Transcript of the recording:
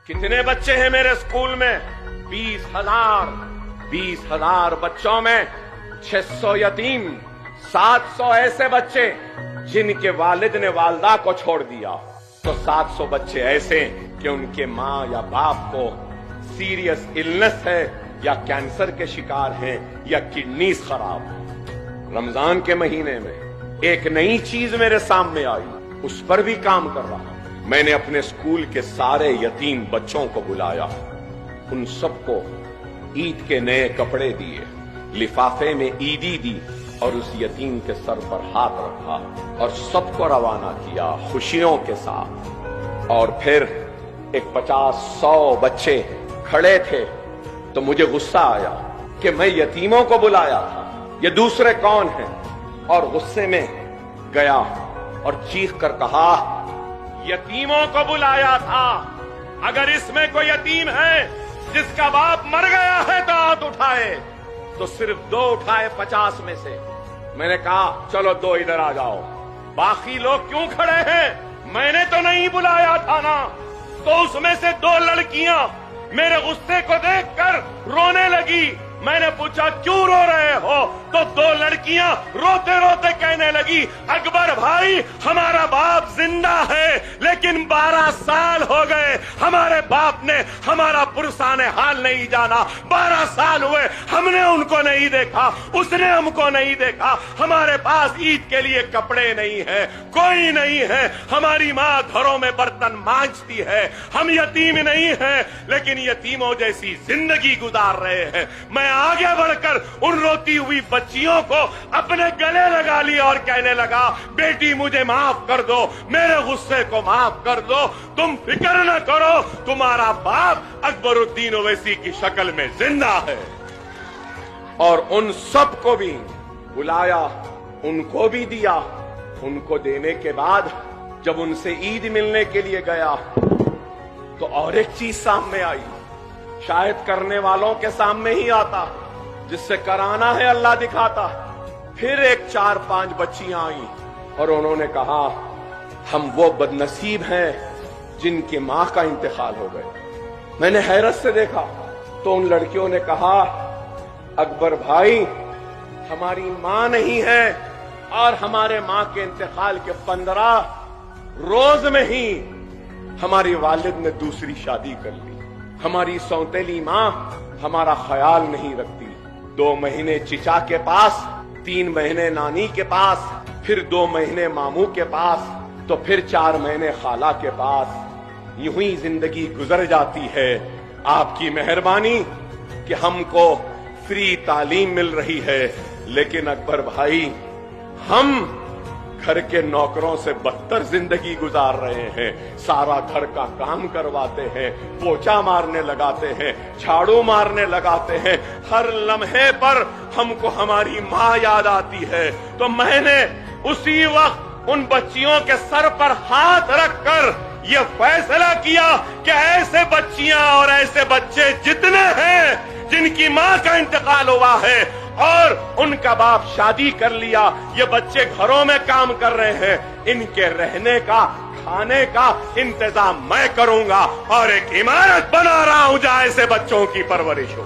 कितने बच्चे हैं मेरे स्कूल में? 20,000 बच्चों में 600 यतीम, 700 ऐसे बच्चे जिनके वालिद ने वालदा को छोड़ दिया, तो 700 बच्चे ऐसे कि उनके माँ या बाप को सीरियस इलनेस है या कैंसर के शिकार हैं या किडनीज खराब है। रमजान के महीने में एक नई चीज मेरे सामने आई, उस पर भी काम कर रहा हूं। मैंने अपने स्कूल के सारे यतीम बच्चों को बुलाया, उन सबको ईद के नए कपड़े दिए, लिफाफे में ईदी दी और उस यतीम के सर पर हाथ रखा और सबको रवाना किया खुशियों के साथ। और फिर एक 50-100 बच्चे खड़े थे, तो मुझे गुस्सा आया कि मैं यतीमों को बुलाया था, ये दूसरे कौन हैं? और गुस्से में गया और चीख कर कहा, यतीमों को बुलाया था, अगर इसमें कोई यतीम है जिसका बाप मर गया है तो हाथ उठाए। तो सिर्फ 2 उठाए 50 में से। मैंने कहा चलो 2 इधर आ जाओ। बाकी लोग क्यों खड़े हैं? मैंने तो नहीं बुलाया था ना। तो उसमें से 2 लड़कियां मेरे गुस्से को देखकर रोने लगी। मैंने पूछा क्यों रो रहे हो? तो 2 लड़कियां रोते रोते कहने लगी, अकबर भाई हमारा बाप जिंदा है लेकिन 12 साल हो गए, हमारे बाप ने हमारा पुरसाने हाल नहीं जाना, 12 साल हुए हमने उनको नहीं देखा, उसने हमको नहीं देखा, हमारे पास ईद के लिए कपड़े नहीं है, कोई नहीं है, हमारी माँ घरों में बर्तन मांजती है, हम यतीम नहीं हैं लेकिन यतीमों जैसी जिंदगी गुजार रहे हैं। मैं आगे बढ़कर उन रोती हुई बच्चियों को अपने गले लगा लिया और कहने लगा, बेटी मुझे माफ कर दो, मेरे गुस्से को माफ कर दो, तुम फिक्र न करो, तुम्हारा बाप अकबरुद्दीन ओवैसी की शक्ल में जिंदा है। और उन सब को भी बुलाया, उनको भी दिया। उनको देने के बाद जब उनसे ईद मिलने के लिए गया तो और एक चीज सामने आई, शायद करने वालों के सामने ही आता, जिससे कराना है अल्लाह दिखाता। फिर एक 4-5 बच्चियां आई और उन्होंने कहा, हम वो बदनसीब हैं जिनकी मां का इंतकाल हो गया। मैंने हैरत से देखा तो उन लड़कियों ने कहा, अकबर भाई हमारी मां नहीं है और हमारे मां के इंतकाल के 15 रोज में ही हमारी वालिद ने दूसरी शादी कर ली। हमारी सौतेली माँ हमारा ख्याल नहीं रखती। 2 महीने चिचा के पास, 3 महीने नानी के पास, फिर 2 महीने मामू के पास, तो फिर 4 महीने खाला के पास। यूं ही जिंदगी गुजर जाती है। आपकी मेहरबानी कि हमको फ्री तालीम मिल रही है, लेकिन अकबर भाई हम घर के नौकरों से बदतर जिंदगी गुजार रहे हैं। सारा घर का काम करवाते हैं, पोछा मारने लगाते हैं, झाड़ू मारने लगाते हैं, हर लम्हे पर हमको हमारी माँ याद आती है। तो मैंने उसी वक्त उन बच्चियों के सर पर हाथ रखकर यह फैसला किया कि ऐसे बच्चियां और ऐसे बच्चे जितने हैं जिनकी माँ का इंतकाल हुआ है और उनका बाप शादी कर लिया, ये बच्चे घरों में काम कर रहे हैं, इनके रहने का खाने का इंतजाम मैं करूंगा और एक इमारत बना रहा हूं जहां ऐसे बच्चों की परवरिश हो।